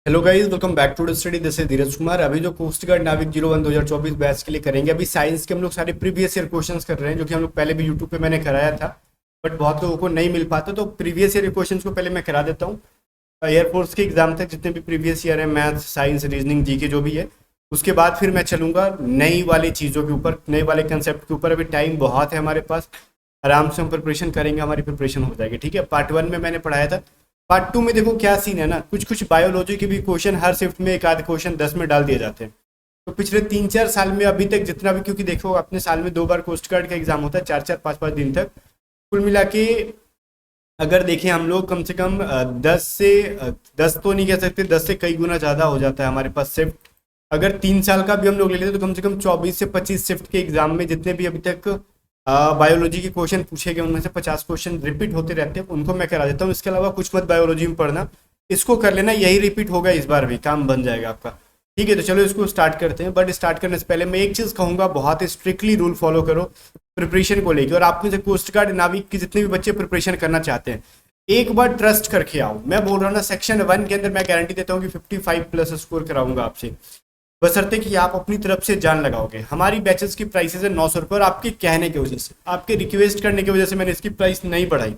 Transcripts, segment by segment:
Hello guys, welcome back to the study. This is Dheeraj Kumar. अभी जो coast guard नाविक 01 2024 batch के लिए करेंगे, अभी साइंस के हम लोग सारे प्रीवियस ईयर क्वेश्चंस कर रहे हैं, जो कि हम लोग पहले भी यूट्यूब पे मैंने कराया था, बट बहुत लोगों को नहीं मिल पाता, तो प्रीवियस ईयर क्वेश्चंस को पहले मैं करा देता हूँ। एयरफोर्स के एग्जाम तक जितने भी प्रीवियस ईयर है, मैथ्स, साइंस, रीजनिंग, जीके जो भी है, उसके बाद फिर मैं चलूंगा नई वाली चीज़ों के ऊपर, नए वाले कंसेप्ट के ऊपर। अभी टाइम बहुत है हमारे पास, आराम से हम प्रिपरेशन करेंगे, हमारी प्रिपरेशन हो जाएगी। ठीक है, पार्ट 1 में मैंने पढ़ाया था। पार्ट 2 में देखो क्या सीन है ना, कुछ कुछ बायोलॉजी के भी क्वेश्चन हर शिफ्ट में एक आध क्वेश्चन 10 में डाल दिए जाते हैं। तो पिछले 3-4 साल में अभी तक जितना भी, क्योंकि देखो अपने साल में 2 बार कोस्ट गार्ड का एग्जाम होता है, 4-4 5-5 दिन तक, कुल मिला के अगर देखें हम लोग कम से कम 10 तो नहीं कह सकते, 10 से कई गुना ज़्यादा हो जाता है हमारे पास शिफ्ट। अगर 3 साल का भी हम लोग ले लेते तो कम से कम 24 से 25 शिफ्ट के एग्जाम में जितने भी अभी तक बायोलॉजी के क्वेश्चन पूछे गए, उनमें से 50 क्वेश्चन रिपीट होते रहते हैं, उनको मैं करा देता हूँ। इसके अलावा कुछ मत बायोलॉजी में पढ़ना, इसको कर लेना, यही रिपीट होगा इस बार भी, काम बन जाएगा आपका। ठीक है, तो चलो इसको स्टार्ट करते हैं। बट स्टार्ट करने से पहले मैं एक चीज़ कहूँगा, बहुत स्ट्रिक्टली रूल फॉलो करो प्रिपरेशन को लेकर। और आप में से कोस्ट गार्ड नाविक के जितने भी बच्चे प्रिपरेशन करना चाहते हैं, एक बार ट्रस्ट करके आओ। मैं बोल रहा हूँ ना, सेक्शन 1 के अंदर मैं गारंटी देता हूँ कि 55 प्लस स्कोर कराऊंगा आपसे, बशर्ते कि आप अपनी तरफ से जान लगाओगे। हमारी बैचेस की प्राइसेस है 900 रुपये, और आपके कहने की वजह से, आपके रिक्वेस्ट करने की वजह से मैंने इसकी प्राइस नहीं बढ़ाई।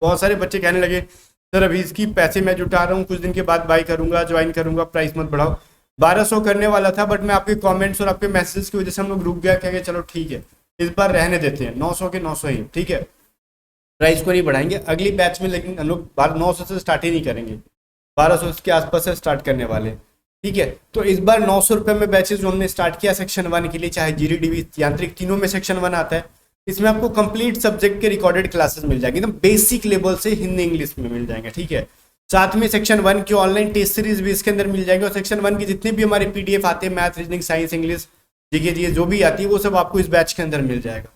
बहुत सारे बच्चे कहने लगे सर अभी इसकी पैसे मैं जुटा रहा हूँ, कुछ दिन के बाद बाई करूंगा, ज्वाइन करूंगा, प्राइस मत बढ़ाओ। 1200 करने वाला था, बट मैं आपके कमेंट्स और आपके मैसेजेस की वजह से हम लोग रुक गया, कहेंगे चलो ठीक है इस बार रहने देते हैं, 900 के 900 ही। ठीक है, प्राइस को नहीं बढ़ाएंगे अगली बैच में, लेकिन हम लोग 900 से स्टार्ट ही नहीं करेंगे, 1200 के आसपास से स्टार्ट करने वाले। ठीक है, तो इस बार 900 रुपये में बैचेस जो हमने स्टार्ट किया सेक्शन 1 के लिए, चाहे जीडीडीवी यांत्रिक, तीनों में सेक्शन 1 आता है। इसमें आपको कंप्लीट सब्जेक्ट के रिकॉर्डेड क्लासेस मिल जाएंगे, एकदम बेसिक लेवल से हिंदी इंग्लिश में मिल जाएंगे। ठीक है, साथ में सेक्शन 1 की ऑनलाइन टेस्ट सीरीज भी इसके अंदर मिल जाएगी, और सेक्शन 1 की जितने भी हमारे पीडीएफ आते हैं, math, reasoning, science, English, GK जी जो भी आती है, वो सब आपको इस बैच के अंदर मिल जाएगा।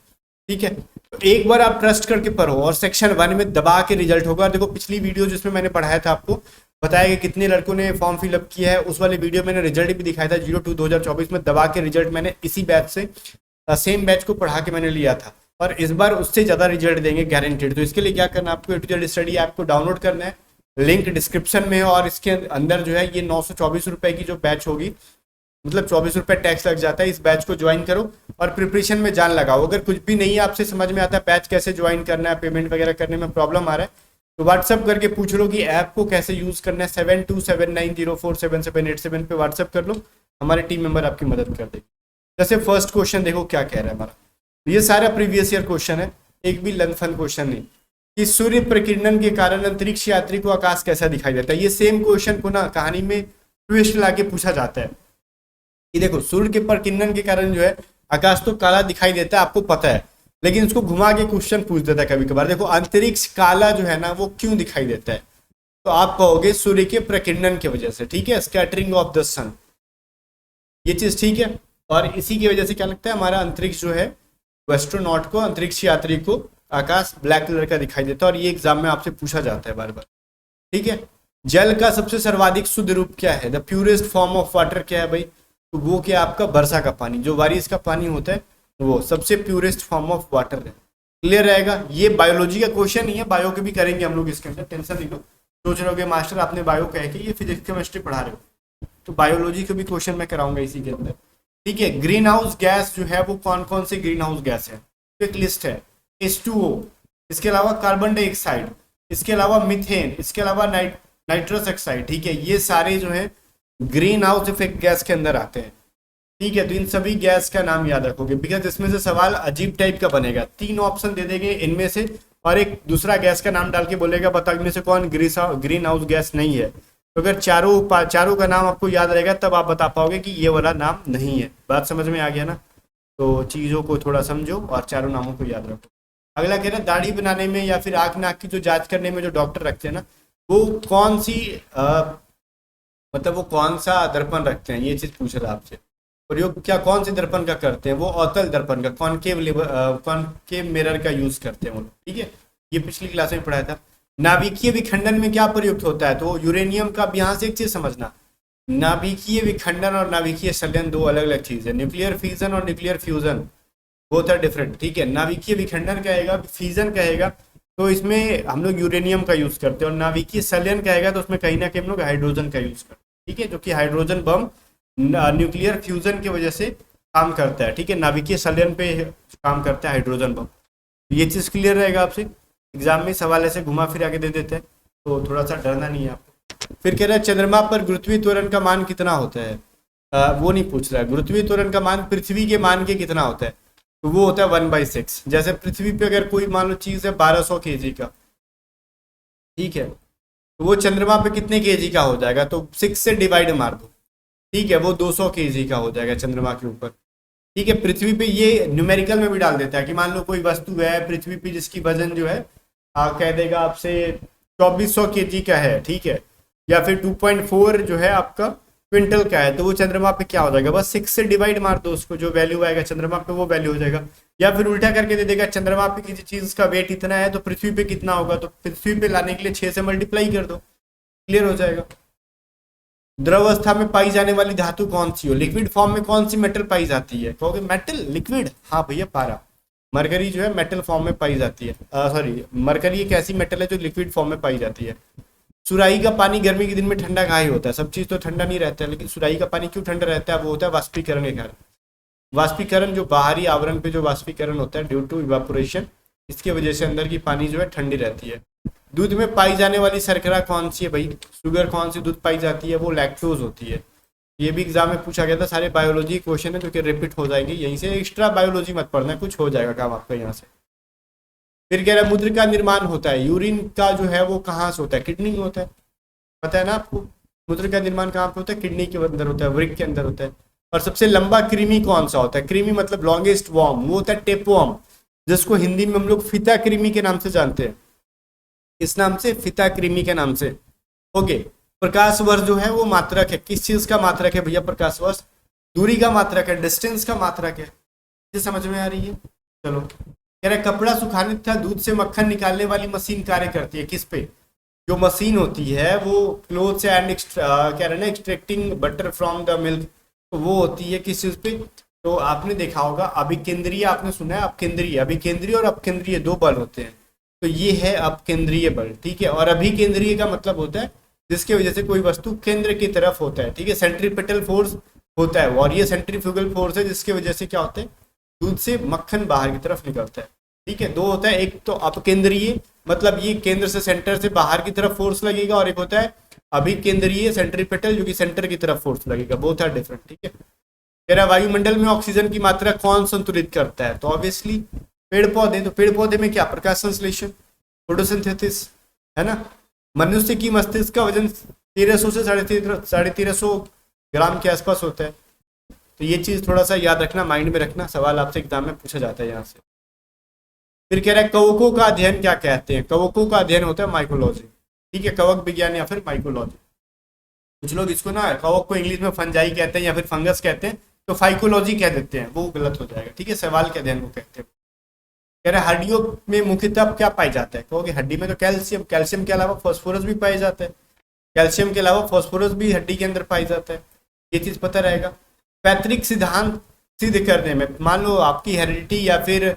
ठीक है, तो एक बार आप ट्रस्ट करके पढ़ो, और सेक्शन 1 में दबा के रिजल्ट होगा। देखो पिछली वीडियो जिसमें मैंने पढ़ाया था, आपको बताया कि कितने लड़कों ने फॉर्म फिलअप किया है, उस वाले वीडियो में मैंने रिजल्ट भी दिखाया था। 02 2024 में दबा के रिजल्ट मैंने इसी बैच से, सेम बैच को पढ़ा के मैंने लिया था, और इस बार उससे ज़्यादा रिजल्ट देंगे गारंटेड। तो इसके लिए क्या करना है, आपको A to Z study app को डाउनलोड करना है, लिंक डिस्क्रिप्शन में है, और इसके अंदर जो है ये 924 रुपये की जो बैच होगी, मतलब 24 रुपये टैक्स लग जाता है, इस बैच को ज्वाइन करो और प्रिपरेशन में जान लगाओ। अगर कुछ भी नहीं आपसे समझ में आता, बैच कैसे ज्वाइन करना है, पेमेंट वगैरह करने में प्रॉब्लम आ रहा है, तो व्हाट्सअप करके पूछ लो कि ऐप को कैसे यूज़ करना है। 7279047787 पे व्हाट्सअप कर लो, हमारे टीम मेंबर आपकी मदद कर देगी। जैसे फर्स्ट क्वेश्चन देखो क्या कह रहा है हमारा, ये सारा प्रीवियस ईयर क्वेश्चन है, एक भी लंग फन क्वेश्चन नहीं। कि सूर्य प्रकीर्णन के कारण अंतरिक्ष यात्री को आकाश कैसा दिखाई देता है। ये सेम क्वेश्चन को ना कहानी में ट्विस्ट ला के पूछा जाता है कि देखो सूर्य के प्रकीर्णन के कारण जो है आकाश तो काला दिखाई देता है, आपको पता है, लेकिन उसको घुमा के क्वेश्चन पूछ देता है कभी कभार। देखो अंतरिक्ष काला जो है ना, वो क्यों दिखाई देता है, तो आप कहोगे सूर्य के प्रकीर्णन की वजह से। ठीक है, स्कैटरिंग ऑफ द सन, ये चीज ठीक है, और इसी की वजह से क्या लगता है, हमारा अंतरिक्ष जो है, एस्ट्रोनॉट को, अंतरिक्ष यात्री को आकाश ब्लैक कलर का दिखाई देता है, और ये एग्जाम में आपसे पूछा जाता है बार बार। ठीक है, जल का सबसे सर्वाधिक शुद्ध रूप क्या है, the purest form of water क्या है भाई, तो वो क्या आपका वर्षा का पानी, जो बारिश का पानी होता है, वो सबसे प्योरेस्ट फॉर्म ऑफ वाटर है। क्लियर रहेगा, ये बायोलॉजी का क्वेश्चन नहीं है, बायो के भी करेंगे हम लोग इसके अंदर, टेंशन नहीं लो। सोच रहे हो मास्टर आपने बायो कह के ये फिजिक्स केमिस्ट्री पढ़ा रहे हो, तो बायोलॉजी के भी क्वेश्चन मैं कराऊंगा इसी के अंदर। ठीक है, ग्रीन हाउस गैस जो है वो कौन कौन से ग्रीन हाउस गैस है, एक लिस्ट है, H2O, इसके अलावा कार्बन डाइऑक्साइड, इसके अलावा मीथेन, इसके अलावा नाइट्रस ऑक्साइड। ठीक है, ये सारे जो है ग्रीन हाउस इफेक्ट गैस के अंदर आते हैं। ठीक है, तो इन सभी गैस का नाम याद रखोगे, बिकॉज इसमें से सवाल अजीब टाइप का बनेगा। 3 ऑप्शन दे देंगे इनमें से, और एक दूसरा गैस का नाम डाल के बोलेगा बताओ इनमें से कौन ग्रीन हाउस गैस नहीं है। तो अगर चारों का नाम आपको याद रहेगा, तब आप बता पाओगे कि ये वाला नाम नहीं है। बात समझ में आ गया ना, तो चीज़ों को थोड़ा समझो और चारों नामों को याद रखो। अगला कह रहा है दाढ़ी बनाने में या फिर आँख नाक की जो जांच करने में जो डॉक्टर रखते हैं ना, वो कौन सी मतलब वो कौन सा दर्पण रखते हैं, ये चीज़ पूछ रहा है आपसे। प्रयोग क्या कौन से दर्पण का करते हैं, वो अवतल दर्पण का, कॉनकेव मिरर का यूज करते हैं वो लोग। ठीक है, ये पिछली क्लास में पढ़ाया था। नाभिकीय विखंडन में क्या प्रयुक्त होता है, तो यूरेनियम का। यहाँ से एक चीज समझना, नाभिकीय विखंडन और नाभिकीय संलयन दो अलग अलग चीज है। न्यूक्लियर फिजन और nuclear fusion both are different. ठीक है, नाभिकीय विखंडन कहेगा, फिजन कहेगा तो इसमें हम लोग यूरेनियम का यूज करते हैं, और नाभिकीय संलयन कहेगा तो उसमें कहीं ना कहीं हम लोग हाइड्रोजन का यूज करते हैं, ठीक है, जो कि हाइड्रोजन बम न्यूक्लियर फ्यूजन की वजह से काम करता है, ठीक है, नाभिकीय संलयन पे काम करता है हाइड्रोजन बम। ये चीज क्लियर रहेगा आपसे, एग्जाम में सवाल ऐसे घुमा फिरा के दे देते हैं, तो थोड़ा सा डरना नहीं है आपको। फिर कह रहा है चंद्रमा पर गुरुत्वीय त्वरण का मान कितना होता है, वो नहीं पूछ रहा है, गुरुत्वीय त्वरण का मान पृथ्वी के मान के कितना होता है, तो वो होता है 1/6। जैसे पृथ्वी पे अगर कोई मान लो चीज है 1200 केजी का, ठीक है, तो वो चंद्रमा पे कितने केजी का हो जाएगा, तो 6 से डिवाइड मार दो, ठीक है, वो 200 केजी का हो जाएगा चंद्रमा के ऊपर, ठीक है। पृथ्वी पे ये न्यूमेरिकल में भी डाल देता है कि मान लो कोई वस्तु है पृथ्वी पे जिसकी वजन जो है कह देगा आपसे 2400 केजी का है, ठीक है, या फिर 2.4 जो है आपका क्विंटल का है, तो वो चंद्रमा पे क्या हो जाएगा, बस 6 से डिवाइड मार दो उसको, जो वैल्यू आएगा चंद्रमा पे वो वैल्यू हो जाएगा। या फिर उल्टा करके दे देगा चंद्रमा पे किसी चीज का वेट इतना है तो पृथ्वी पे कितना होगा, तो पृथ्वी पे लाने के लिए 6 से मल्टीप्लाई कर दो, क्लियर हो जाएगा। द्रव अवस्था में पाई जाने वाली धातु कौन सी हो, लिक्विड फॉर्म में कौन सी मेटल पाई जाती है, कहोगे मेटल लिक्विड, हाँ भैया पारा, मरकरी जो है मेटल फॉर्म में पाई जाती है, सॉरी मरकरी एक ऐसी मेटल है जो लिक्विड फॉर्म में पाई जाती है। सुराही का पानी गर्मी के दिन में ठंडा काहे होता है, सब चीज तो ठंडा नहीं रहता है, लेकिन सुराही का पानी क्यों ठंडा रहता है, वो होता है वाष्पीकरण के कारण। वाष्पीकरण जो बाहरी आवरण पे जो वाष्पीकरण होता है ड्यू टू इवापोरेशन, इसकी वजह से अंदर की पानी जो है ठंडी रहती है। दूध में पाई जाने वाली शर्करा कौन सी है भाई, शुगर कौन सी दूध पाई जाती है, वो लैक्टोज होती है। ये भी एग्जाम में पूछा गया था, सारे बायोलॉजी क्वेश्चन है जो कि रिपीट हो जाएंगे, यहीं से एक्स्ट्रा बायोलॉजी मत पढ़ना, कुछ हो जाएगा काम आपका यहाँ से। फिर कह रहा है मूत्र का निर्माण होता है, यूरिन का जो है वो कहाँ से होता है, किडनी में होता है, पता है ना आपको। मूत्र का निर्माण कहाँ पे होता है, किडनी के अंदर होता है, वृक्क के अंदर होता है। और सबसे लंबा कृमि कौन सा होता है, कृमि मतलब लॉन्गेस्ट वॉर्म, वो होता है टेपवर्म, जिसको हिंदी में हम लोग फीता कृमि के नाम से जानते हैं, इस नाम से फीता कृमि के नाम से। ओके, प्रकाश वर्ष जो है वो मात्रक है, किस चीज का मात्रक है भैया, प्रकाश वर्ष दूरी का मात्रक है, डिस्टेंस का मात्रक है, ये समझ में आ रही है। चलो कह रहे कपड़ा सुखाने तथा दूध से मक्खन निकालने वाली मशीन कार्य करती है किस पे, जो मशीन होती है वो क्लोथ्स एंड कह रहे ना extracting butter from the milk, तो वो होती है किस चीज पे, तो आपने देखा होगा अभिकेंद्रीय, आपने सुना है अपकेंद्रीय, अभिकेंद्रीय और अपकेंद्रीय दो बल होते हैं, तो ये है अपकेंद्रीय बल, ठीक है। और अभिकेंद्रीय का मतलब होता है जिसकी वजह से कोई वस्तु केंद्र की तरफ होता है, ठीक है, सेंट्रीपिटल फोर्स होता है, और ये सेंट्रीफ्यूगल फोर्स है जिसकी वजह से क्या होता है, दूध से मक्खन बाहर की तरफ निकलता है, ठीक है। दो होता है, एक तो अपकेंद्रीय मतलब ये केंद्र से सेंटर से बाहर की तरफ फोर्स लगेगा, और एक होता है अभिकेंद्रीय सेंट्रीपिटल जो कि सेंटर की तरफ फोर्स लगेगा, बोथ आर डिफरेंट, ठीक है। कह रहा वायुमंडल में ऑक्सीजन की मात्रा कौन संतुलित करता है, तो ऑब्वियसली पेड़ पौधे, तो पेड़ पौधे में क्या, प्रकाश संश्लेषण, फोटोसिंथेसिस, है ना। मनुष्य की मस्तिष्क का वजन 1300 से 1350 ग्राम के आसपास होता है, तो ये चीज थोड़ा सा याद रखना, माइंड में रखना, सवाल आपसे एग्जाम में पूछा जाता है यहाँ से। फिर कह रहा है कवकों का अध्ययन क्या कहते हैं, कवकों का अध्ययन होता है माइकोलॉजी, ठीक है, कवक विज्ञान या फिर माइकोलॉजी। कुछ लोग इसको ना कवक को इंग्लिश में फंजाई कहते हैं या फिर फंगस कहते हैं, तो फाइकोलॉजी कह देते हैं, वो गलत हो जाएगा, ठीक है, सवाल के अध्ययन को कहते हैं। कह रहे हड्डियों में मुख्यतः क्या पाया जाता है, कहोगे हड्डी में तो कैल्शियम, कैल्शियम के अलावा फास्फोरस भी पाया जाता है, कैल्शियम के अलावा फास्फोरस भी हड्डी के अंदर पाया जाता है, ये चीज पता रहेगा। पैतृक सिद्धांत सिद्ध करने में, मान लो आपकी हेरिडिटी या फिर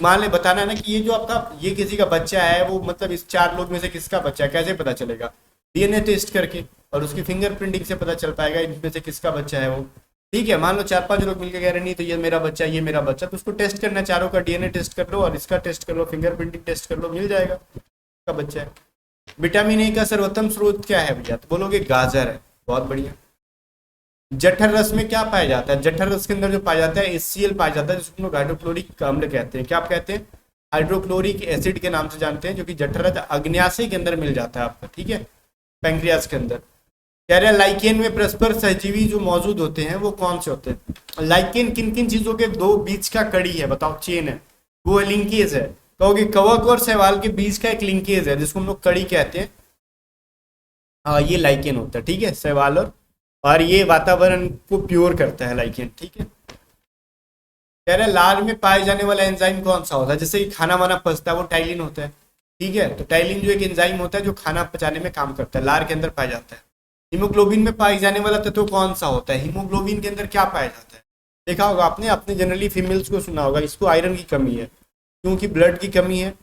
मान ले बताना है ना कि ये जो आपका ये किसी का बच्चा है, वो मतलब इस 4 लोग में से किसका बच्चा है, कैसे पता चलेगा, डीएनए टेस्ट करके, और उसकी फिंगरप्रिंटिंग से पता चल पाएगा इनमें से किसका बच्चा है वो, ठीक है। मान लो 4-5 लोग मिलकर कह रहे नहीं तो ये मेरा बच्चा, ये मेरा बच्चा, तो उसको टेस्ट करना, चारों का डीएनए टेस्ट कर लो और इसका टेस्ट कर लो, फिंगरप्रिंटिंग टेस्ट कर लो, मिल जाएगा इसका बच्चा है। विटामिन ए का सर्वोत्तम स्रोत क्या है भैया, तो बोलोगे गाजर है, बहुत बढ़िया। जठर रस में क्या पाया जाता है, जठर रस के अंदर जो पाया जाता है HCl पाया जाता है, जिसको लोग हाइड्रोक्लोरिक अम्ल कहते हैं, क्या आप कहते हैं, हाइड्रोक्लोरिक एसिड के नाम से जानते हैं, जो कि जठर रस अग्न्याशय के अंदर मिल जाता है आपका, ठीक है, पैंक्रियास के अंदर। कह रहे हैं लाइकेन में परस्पर सहजीवी जो मौजूद होते हैं वो कौन से होते हैं, लाइकेन किन किन चीजों के दो बीच का कड़ी है, बताओ, चेन है, वो लिंकेज है, कहोगे कवक और शैवाल के बीच का एक लिंकेज है जिसको हम लोग कड़ी कहते हैं, हाँ ये लाइकेन होता है, ठीक है, शैवाल और ये वातावरण को प्योर करता है लाइकेन, ठीक है। कह रहे हैं लार में पाए जाने वाला एंजाइम कौन सा होता है, जैसे कि खाना वाना पचता है वो टाइलिन होता है, ठीक है, तो टाइलिन जो एक एंजाइम होता है जो खाना पचाने में काम करता है, लार के अंदर पाया जाता है। हीमोग्लोबिन में पाई जाने वाला तत्व कौन सा होता है, हीमोग्लोबिन के अंदर क्या पाया जाता है, देखा होगा आपने, अपने जनरली फीमेल्स को सुना होगा, इसको आयरन की कमी है, क्योंकि ब्लड की कमी है,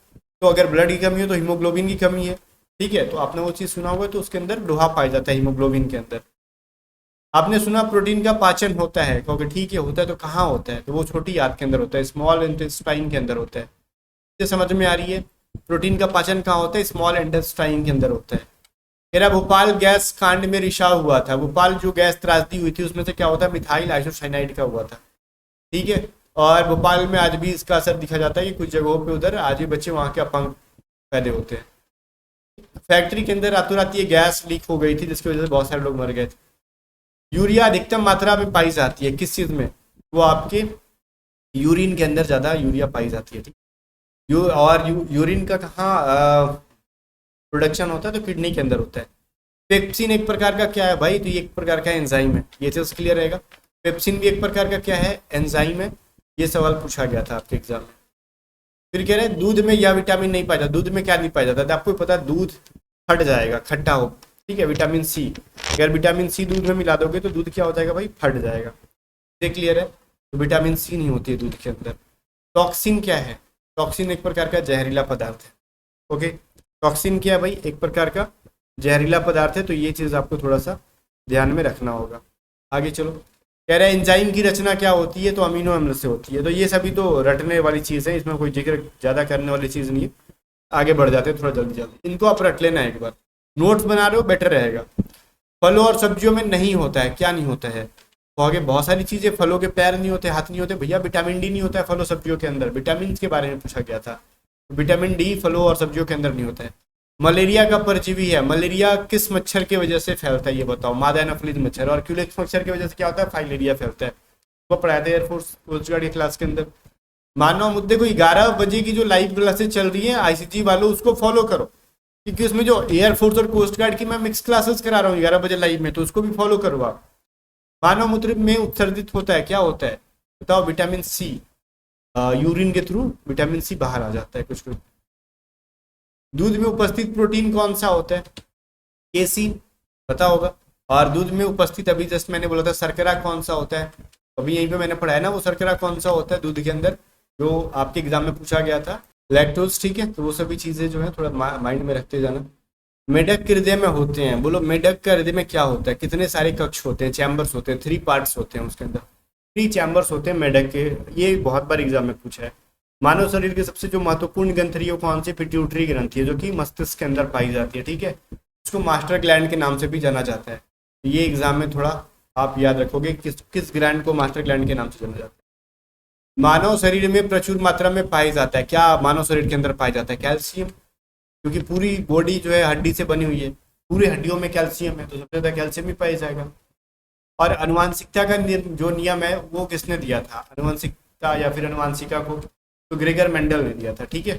तो अगर ब्लड की कमी हो तो हीमोग्लोबिन की कमी है, ठीक है। तो आपने वो चीज़ सुना होगा, तो उसके अंदर लोहा पाया जाता है हीमोग्लोबिन के अंदर। आपने सुना प्रोटीन का पाचन होता है, क्योंकि ठीक है होता है, तो कहाँ होता है, तो वो छोटी आंत के अंदर होता है, स्मॉल इंटेस्टाइन के अंदर होता है। ये समझ में आ रही है? प्रोटीन का पाचन कहाँ होता है? स्मॉल इंटेस्टाइन के अंदर होता है। मेरा भोपाल गैस कांड में रिसाव हुआ था। भोपाल जो गैस त्रासदी हुई थी उसमें से क्या होता है? मिथाइल आइसोसाइनाइड का हुआ था, ठीक है। और भोपाल में आज भी इसका असर दिखा जाता है कि कुछ जगहों पे उधर आज भी बच्चे वहाँ के अपंग पैदा होते हैं। फैक्ट्री के अंदर रातों रात ये गैस लीक हो गई थी, जिसकी वजह से बहुत सारे लोग मर गए थे। यूरिया अधिकतम मात्रा में पाई जाती है किस चीज़ में? वो आपके यूरिन के अंदर ज़्यादा यूरिया पाई जाती है, ठीक। यूरिन का कहाँ प्रोडक्शन होता है? तो किडनी के अंदर होता है। पेप्सिन एक प्रकार का क्या है भाई? तो ये एक प्रकार का एंजाइम है, ये चीज़ क्लियर रहेगा। पेप्सिन भी एक प्रकार का क्या है? एंजाइम है। ये सवाल पूछा गया था आपके एग्जाम में। फिर कह रहे हैं दूध में यह विटामिन नहीं पाया जाता। दूध में क्या नहीं पाया जाता? तो आपको पता है दूध फट जाएगा, खट्टा हो, ठीक है। विटामिन सी, अगर विटामिन सी दूध में मिला दोगे तो दूध क्या हो जाएगा भाई? फट जाएगा। ये क्लियर है? तो विटामिन सी नहीं होती है दूध के अंदर। टॉक्सिन क्या है? टॉक्सिन एक प्रकार का जहरीला पदार्थ है, ओके। टॉक्सिन क्या है भाई? एक प्रकार का जहरीला पदार्थ है। तो ये चीज़ आपको थोड़ा सा ध्यान में रखना होगा। आगे चलो, कह रहे हैं एंजाइम की रचना क्या होती है? तो अमीनो अम्ल से होती है। तो ये सभी तो रटने वाली चीज़ है, इसमें कोई जिक्र ज़्यादा करने वाली चीज़ नहीं है। आगे बढ़ जाते हैं थोड़ा जल्दी जल्दी, इनको आप रट लेना एक बार, नोट्स बना रहे हो बेटर रहेगा। फलों और सब्जियों में नहीं होता है, क्या नहीं होता है? तो आगे बहुत सारी चीज़ें, फलों के पैर नहीं होते, हाथ नहीं होते भैया। विटामिन डी नहीं होता है फलों सब्जियों के अंदर, विटामिन के बारे में पूछा गया था। विटामिन डी फलों और सब्जियों के अंदर नहीं होता है। मलेरिया का परजीवी है। मलेरिया किस मच्छर की वजह से फैलता है ये बताओ? मादा एनोफिलीज मच्छर। और क्यूलेक्स मच्छर की वजह से क्या होता है? फाइलेरिया फैलता है। वो पढ़ाया था एयरफोर्स कोस्ट गार्ड की क्लास के अंदर। मानव मुद्दे को 11 बजे की जो लाइव क्लासेस चल रही है आईसीजी वालों, उसको फॉलो करो, क्योंकि उसमें जो एयरफोर्स और कोस्ट गार्ड की मैं मिक्स क्लासेस करा रहा हूँ 11 बजे लाइव में, तो उसको भी फॉलो करो आप। मानव मूत्र में उत्सर्जित होता है, क्या होता है बताओ? Vitamin C. यूरिन के थ्रू विटामिन सी बाहर आ जाता है कुछ कुछ। दूध में उपस्थित प्रोटीन कौन सा होता है? केसीन, पता होगा। और दूध में उपस्थित, अभी जस्ट मैंने बोला था, शर्करा कौन सा होता है? अभी यहीं पे मैंने पढ़ाया ना, वो शर्करा कौन सा होता है दूध के अंदर, जो आपके एग्जाम में पूछा गया था, लैक्टोज, ठीक है। तो वो सभी चीज़ें जो है थोड़ा माइंड में रखते जाना। मेढक के हृदय में होते हैं, बोलो मेढक का हृदय में क्या होता है? कितने सारे कक्ष होते हैं, चैम्बर्स होते हैं, 3 पार्ट्स होते हैं उसके अंदर, 3 चैम्बर्स होते हैं मेढक के। ये बहुत बार एग्जाम में पूछा है। मानव शरीर के सबसे जो महत्वपूर्ण ग्रंथि है कौन सी? पिट्यूटरी ग्रंथि है, जो कि मस्तिष्क के अंदर पाई जाती है, ठीक है। उसको मास्टर ग्लैंड के नाम से भी जाना जाता है। ये एग्जाम में थोड़ा आप याद रखोगे किस ग्लैंड को मास्टर ग्लैंड के नाम से जाना जाता है। मानव शरीर में प्रचुर मात्रा में पाया जाता है, क्या मानव शरीर के अंदर पाया जाता है? कैल्शियम, क्योंकि पूरी बॉडी जो है हड्डी से बनी हुई है, पूरी हड्डियों में कैल्शियम है, तो सबसे ज़्यादा कैल्शियम ही पाया जाएगा। और अनुवांशिकता का जो नियम है वो किसने दिया था? अनुवांशिकता या फिर अनुवांशिका को तो ग्रेगर मेंडल ने दिया था, ठीक है।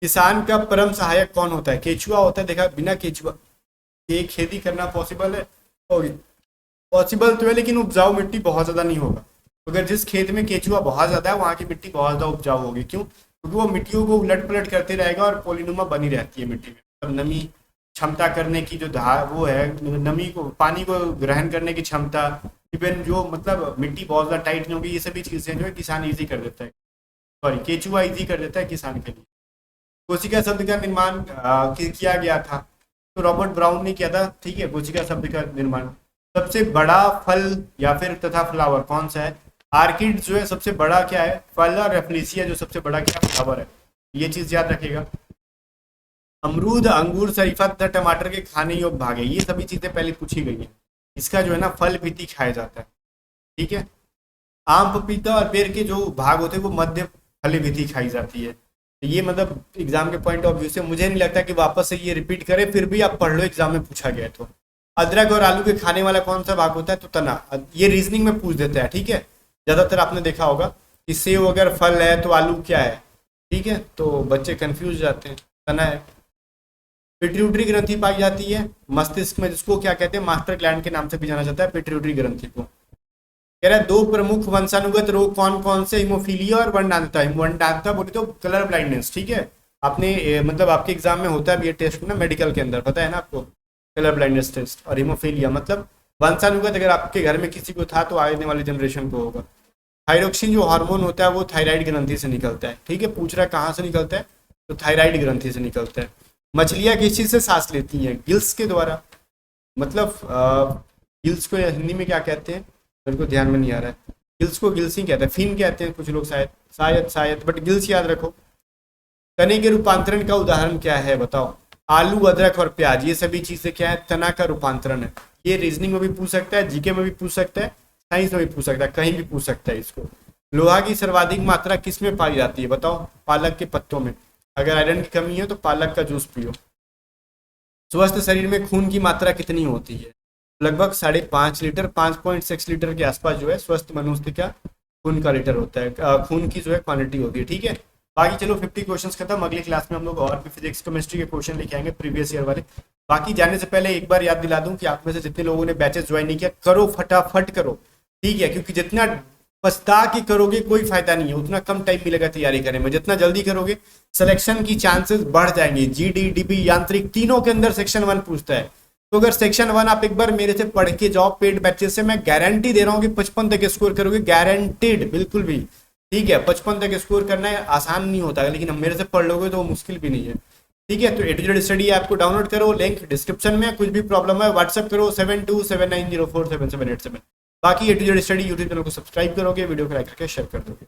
किसान का परम सहायक कौन होता है? केचुआ होता है। देखा, बिना केचुआ के खेती करना पॉसिबल है? पॉसिबल तो है, लेकिन उपजाऊ मिट्टी बहुत ज़्यादा नहीं होगा। अगर जिस खेत में केचुआ बहुत ज़्यादा है वहाँ की मिट्टी बहुत ज़्यादा उपजाऊ होगी। क्यों? क्योंकि वो मिट्टियों को उलट पलट करते रहेगा और पॉलीनुमा बनी रहती है मिट्टी में। मतलब नमी क्षमता करने की जो वो है, नमी को, पानी को ग्रहण करने की क्षमता, इवन जो मतलब मिट्टी बहुत ज़्यादा टाइट नहीं होगी, ये सभी चीज़ें जो है किसान ईजी कर देता है, सॉरी केचुआ ईजी कर देता है किसान के लिए। कोशिका शब्द का निर्माण किया गया था, तो रॉबर्ट ब्राउन ने किया था, ठीक है। कोशिका शब्द का निर्माण। सबसे बड़ा फल या फिर तथा फ्लावर कौन सा है? आर्किड जो है सबसे बड़ा क्या है? फल। और रेफलेशिया जो सबसे बड़ा क्या फ्लावर है, ये चीज याद रखेगा। अमरूद, अंगूर, शरीफा तथा टमाटर के खाने योग्य भाग है, ये सभी चीजें पहले पूछी गई है। इसका जो है ना फल पीती खाया जाता है, ठीक है। आम, पपीता और पेड़ के जो भाग होते हैं वो मध्य फली विधि खाई जाती है। तो ये मतलब एग्जाम के पॉइंट ऑफ व्यू से मुझे नहीं लगता कि वापस से ये रिपीट करें, फिर भी आप पढ़ लो, एग्जाम में पूछा गया तो। अदरक और आलू के खाने वाला कौन सा भाग होता है? तो तना। ये रीजनिंग में पूछ देता है, ठीक है। ज़्यादातर आपने देखा होगा कि सेब अगर फल है तो आलू क्या है, ठीक है। तो बच्चे कंफ्यूज जाते हैं, तना है। पिट्यूटरी ग्रंथि पाई जाती है मस्तिष्क में, जिसको क्या कहते हैं? मास्टर ग्लैंड के नाम से भी जाना जाता है पिट्यूटरी ग्रंथि को। कह रहा है 2 प्रमुख वंशानुगत रोग कौन कौन से? हिमोफीलिया और वनडानता। वनडानता बोले तो कलर ब्लाइंडनेस, ठीक है। आपने मतलब आपके एग्जाम में होता है ये टेस्ट ना मेडिकल के अंदर, पता है ना आपको, कलर ब्लाइंडनेस टेस्ट। और हिमोफीलिया मतलब वंशानुगत, अगर आपके घर में किसी को था तो आने वाली जनरेशन को होगा। थायरोक्सिन जो हार्मोन होता है वो थायराइड ग्रंथि से निकलता है, ठीक है। पूछ रहा है कहाँ से निकलता है? तो थायराइड ग्रंथि से निकलता है। मछलियाँ किस चीज़ से सांस लेती हैं? गिल्स के द्वारा। मतलब गिल्स को हिंदी में क्या कहते हैं मेरे को ध्यान में नहीं आ रहा है। गिल्स को गिल्स ही कहते हैं, फिन कहते हैं कुछ लोग शायद, शायद बट गिल्स याद रखो। तने के रूपांतरण का उदाहरण क्या है बताओ? आलू, अदरक और प्याज, ये सभी चीजें क्या है? तना का रूपांतरण है। ये रीजनिंग में भी पूछ सकता है, जीके में भी पूछ सकता है, साइंस में भी पूछ सकता है, कहीं भी पूछ सकता है इसको। लोहा की सर्वाधिक मात्रा किस में पाई जाती है बताओ? पालक के पत्तों में। अगर आयरन की कमी है तो पालक का जूस पियो। स्वस्थ शरीर में खून की मात्रा कितनी होती है? लगभग 5.5 लीटर, 5.6 लीटर के आसपास जो है स्वस्थ मनुष्य का खून का लीटर होता है, खून की जो है क्वांटिटी होती है। ठीक है, बाकी चलो 50 क्वेश्चंस खत्म। अगली क्लास में हम लोग और भी फिजिक्स केमिस्ट्री के क्वेश्चन लेके आएंगे प्रीवियस ईयर वाले। बाकी जाने से पहले एक बार याद दिला दूं कि आप में से जितने लोगों ने बैचेस ज्वाइन नहीं किया, करो, फटाफट करो। ठीक है, क्योंकि जितना पछता के करोगे कोई फायदा नहीं है, उतना कम टाइम मिलेगा तैयारी करने में। जितना जल्दी करोगे सिलेक्शन की चांसेस बढ़ जाएंगे। जीडी, डीबी, यांत्रिक तीनों के अंदर सेक्शन 1 पूछता है। तो अगर सेक्शन 1 आप एक बार मेरे से पढ़ के जाओ पेड बैचेस से, मैं गारंटी दे रहा हूँ कि 55 तक स्कोर करोगे, गारंटीड, बिल्कुल भी। ठीक है, 55 तक स्कोर करना है आसान नहीं होता, लेकिन हम मेरे से पढ़ लोगे तो वो मुश्किल भी नहीं है। ठीक है, तो A to Z study app को डाउनलोड करो, लिंक डिस्क्रिप्शन में। कुछ भी प्रॉब्लम है व्हाट्सएप करो 7279047787। बाकी A to Z study YouTube channel को सब्सक्राइब करोगे, वीडियो को लाइक करके शेयर कर दोगे।